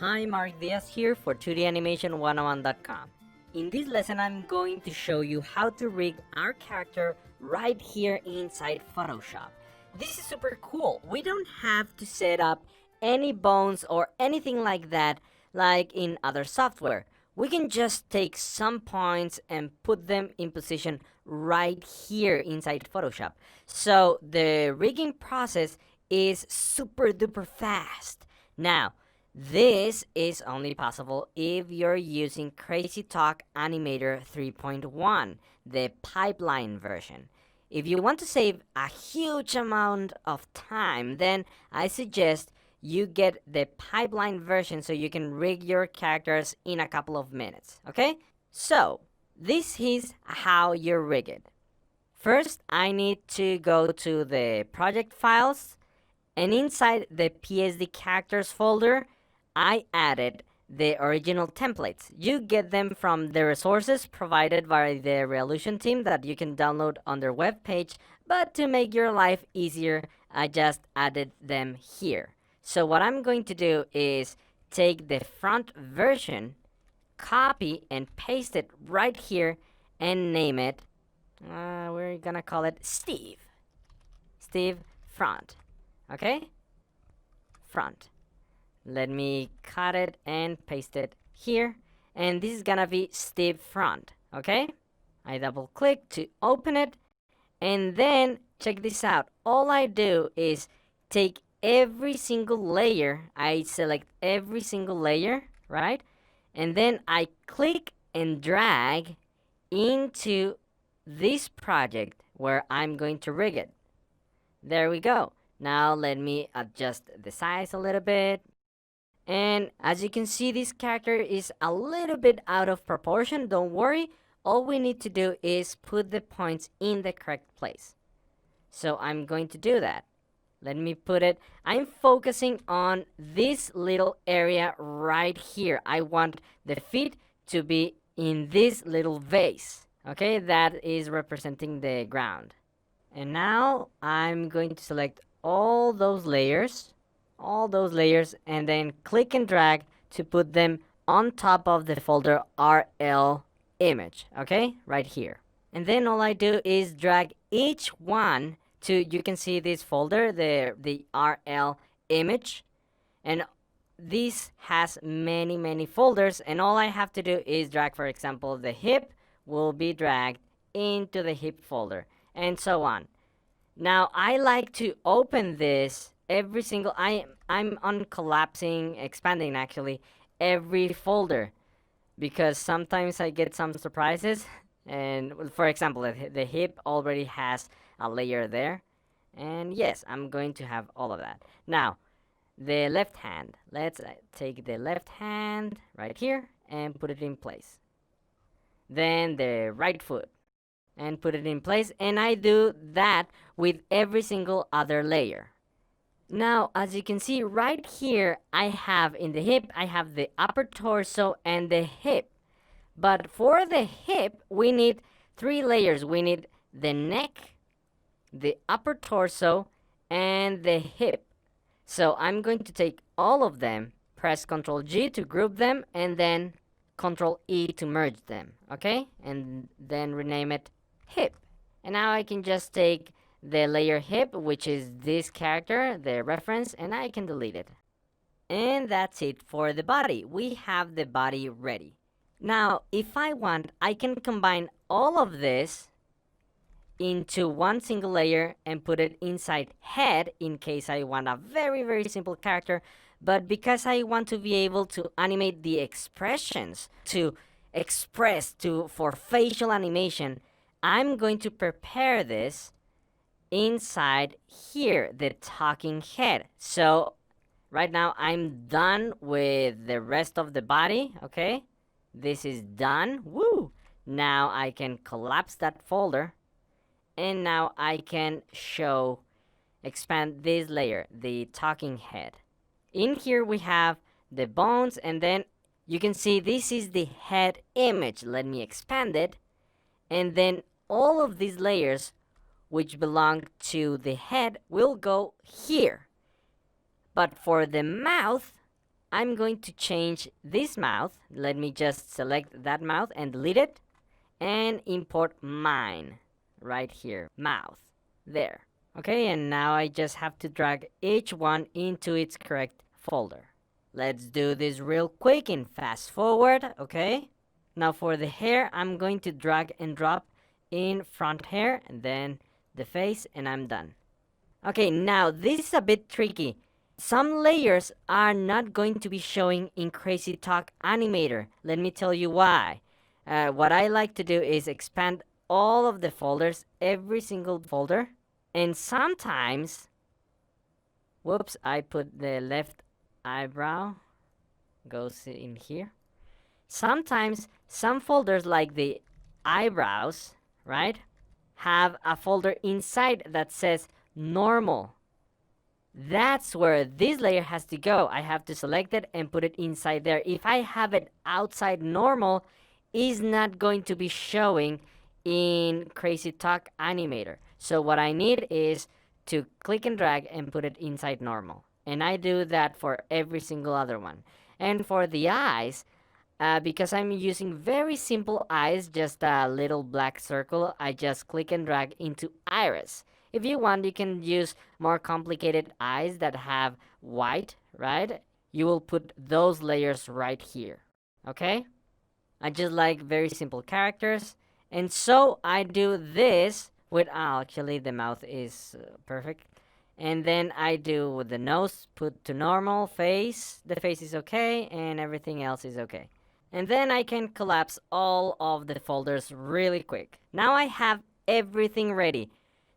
Hi, Mark Diaz here for 2danimationone01.com. In this lesson, I'm going to show you how to rig our character right here inside Photoshop. This is super cool. We don't have to set up any bones or anything like that like in other software. We can just take some points and put them in position right here inside Photoshop. So the rigging process is super duper fast. Now, this is only possible if you're using Crazy Talk Animator 3.1, the pipeline version. If you want to save a huge amount of time, then I suggest you get the pipeline version so you can rig your characters in a couple of minutes, okay? So, this is how you rig it. First, I need to go to the project files, and inside the PSD characters folder, I added the original templates. You get them from the resources provided by the Revolution team that you can download on their webpage, but to make your life easier, I just added them here. So what I'm going to do is take the front version, copy and paste it right here, and name it, we're gonna call it Steve. Steve Front. Okay? Front. Let me cut it and paste it here. And this is gonna be Steve Front. Okay? I double click to open it. And then check this out. All I do is take every single layer. I select every single layer, right? And then I click and drag into this project where I'm going to rig it. There we go. Now let me adjust the size a little bit. And as you can see, this character is a little bit out of proportion. Don't worry. All we need to do is put the points in the correct place. So I'm going to do that. Let me put it. I'm focusing on this little area right here. I want the feet to be in this little vase. Okay, that is representing the ground. And now I'm going to select all those layers, and then click and drag to put them on top of the folder RL image, okay, right here. And then all I do is drag each one to, you can see this folder, the RL image, and this has many folders, and all I have to do is drag, for example, the hip will be dragged into the hip folder, and so on. Now I like to open this every single, I'm on collapsing, expanding actually, every folder, because sometimes I get some surprises. And for example, the hip already has a layer there, and yes, I'm going to have all of that. Now the left hand, let's take the left hand right here and put it in place. Then the right foot and put it in place, and I do that with every single other layer. Now, as you can see right here, I have in the hip, I have the upper torso and the hip. But for the hip, we need 3 layers. We need the neck, the upper torso, and the hip. So I'm going to take all of them, press Ctrl G to group them, and then Ctrl E to merge them, okay? And then rename it hip. And now I can just take the layer hip, which is this character, the reference, and I can delete it. And that's it for the body. We have the body ready. Now, if I want, I can combine all of this into one single layer and put it inside head in case I want a very simple character. But because I want to be able to animate the expressions, to express, for facial animation, I'm going to prepare this inside here, the talking head. So right now I'm done with the rest of the body, okay? This is done. Woo! Now I can collapse that folder, and now I can expand this layer, the talking head. In here we have the bones, and then you can see this is the head image. Let me expand it, and then all of these layers which belong to the head will go here. But for the mouth, I'm going to change this mouth. Let me just select that mouth and delete it, and import mine right here, mouth, there. Okay, and now I just have to drag each one into its correct folder. Let's do this real quick and fast forward, okay? Now for the hair, I'm going to drag and drop in front hair, and then the face, and I'm done. Okay, now this is a bit tricky. Some layers are not going to be showing in Crazy Talk Animator. Let me tell you why. What I like to do is expand all of the folders, every single folder, and sometimes, whoops, I put the left eyebrow, goes in here. Sometimes some folders like the eyebrows, right, have a folder inside that says normal. That's where this layer has to go. I have to select it and put it inside there. If I have it outside normal, it's not going to be showing in Crazy Talk Animator. So what I need is to click and drag and put it inside normal. And I do that for every single other one. And for the eyes, because I'm using very simple eyes, just a little black circle, I just click and drag into iris. If you want, you can use more complicated eyes that have white, right? You will put those layers right here, okay? I just like very simple characters. And so I do this with, actually the mouth is perfect. And then I do with the nose, put to normal, face, the face is okay, and everything else is okay. And then I can collapse all of the folders really quick. Now I have everything ready.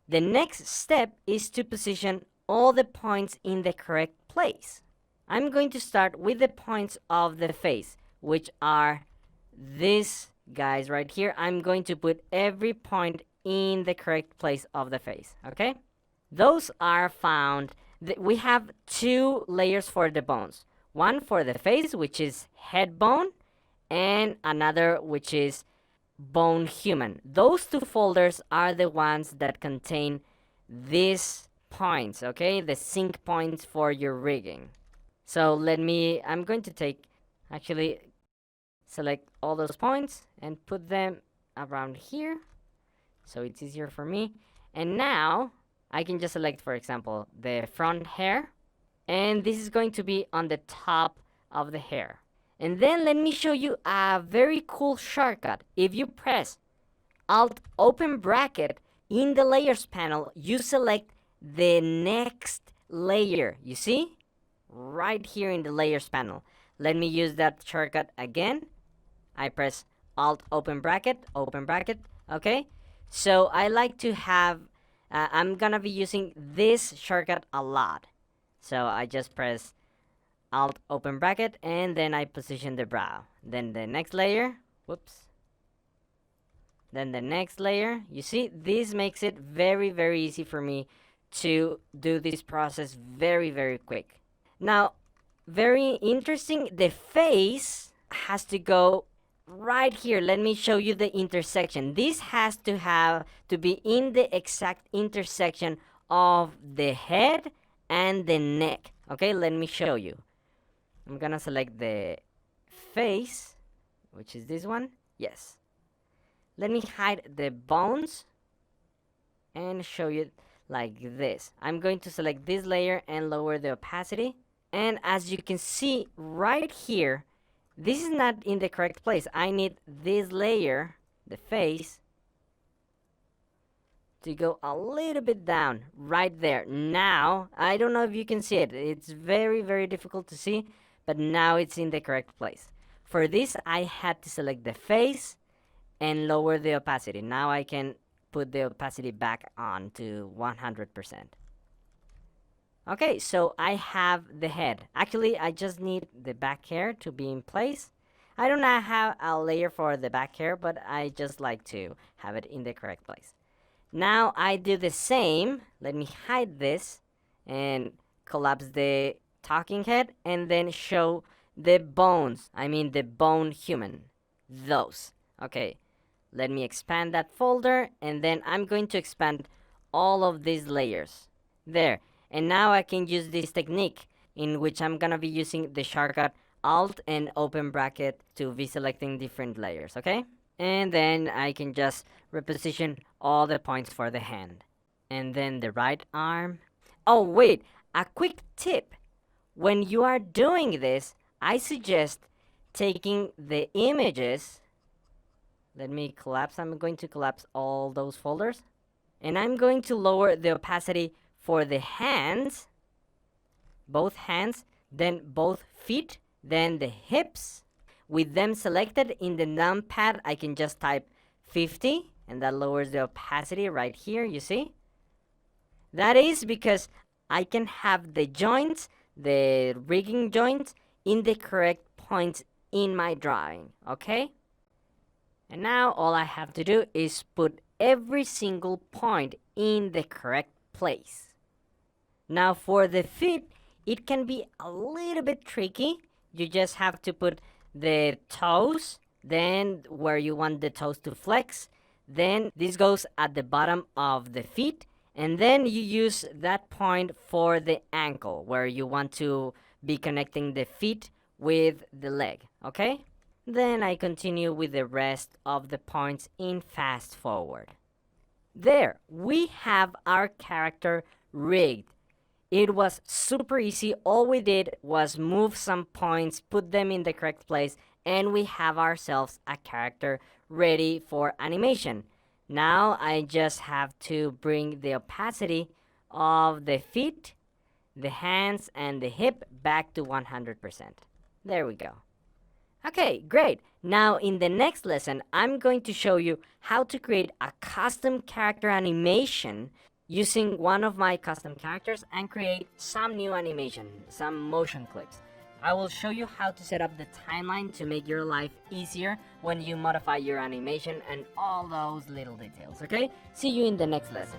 The next step is to position all the points in the correct place. I'm going to start with the points of the face, which are these guys right here. I'm going to put every point in the correct place of the face, okay? Those are found, we have two layers for the bones. One for the face, which is head bone, and another which is bone human. Those two folders are the ones that contain these points, okay? The sync points for your rigging. So I'm going to actually select all those points and put them around here so it's easier for me. And now I can just select, for example, the front hair, and this is going to be on the top of the hair. And then let me show you a very cool shortcut. If you press Alt open bracket in the layers panel, you select the next layer. You see? Right here in the layers panel. Let me use that shortcut again. I press Alt open bracket, okay? So I like to have, I'm gonna be using this shortcut a lot. So I just press Alt open bracket, and then I position the brow. Then the next layer, whoops. Then the next layer. You see, this makes it very, very easy for me to do this process very, very quick. Now, very interesting, the face has to go right here. Let me show you the intersection. This has to be in the exact intersection of the head and the neck. Okay, let me show you. I'm gonna select the face, which is this one. Yes. Let me hide the bones and show you like this. I'm going to select this layer and lower the opacity. And as you can see right here, this is not in the correct place. I need this layer, the face, to go a little bit down right there. Now, I don't know if you can see it. It's very, very difficult to see, but now it's in the correct place. For this, I had to select the face and lower the opacity. Now I can put the opacity back on to 100%. Okay, so I have the head. Actually, I just need the back hair to be in place. I don't have a layer for the back hair, but I just like to have it in the correct place. Now I do the same. Let me hide this and collapse the talking head and then show the bones. I mean the bone human. Those. Okay, let me expand that folder, and then I'm going to expand all of these layers. There. And now I can use this technique in which I'm gonna be using the shortcut Alt and open bracket to be selecting different layers, okay? And then I can just reposition all the points for the hand. And then the right arm. Oh, wait, a quick tip. When you are doing this, I suggest taking the images. Let me collapse. I'm going to collapse all those folders. And I'm going to lower the opacity for the hands, both hands, then both feet, then the hips. With them selected in the numpad, I can just type 50, and that lowers the opacity right here, you see? That is because I can have the joints, the rigging joints, in the correct points in my drawing, okay? And now all I have to do is put every single point in the correct place. Now for the feet, it can be a little bit tricky. You just have to put the toes, then where you want the toes to flex, then this goes at the bottom of the feet, and then you use that point for the ankle, where you want to be connecting the feet with the leg, okay? Then I continue with the rest of the points in fast forward. There, we have our character rigged. It was super easy. All we did was move some points, put them in the correct place, and we have ourselves a character ready for animation. Now I just have to bring the opacity of the feet, the hands, and the hip back to 100%. There we go. Okay, great. Now in the next lesson, I'm going to show you how to create a custom character animation using one of my custom characters and create some new animation, some motion clips. I will show you how to set up the timeline to make your life easier when you modify your animation and all those little details, okay? See you in the next lesson.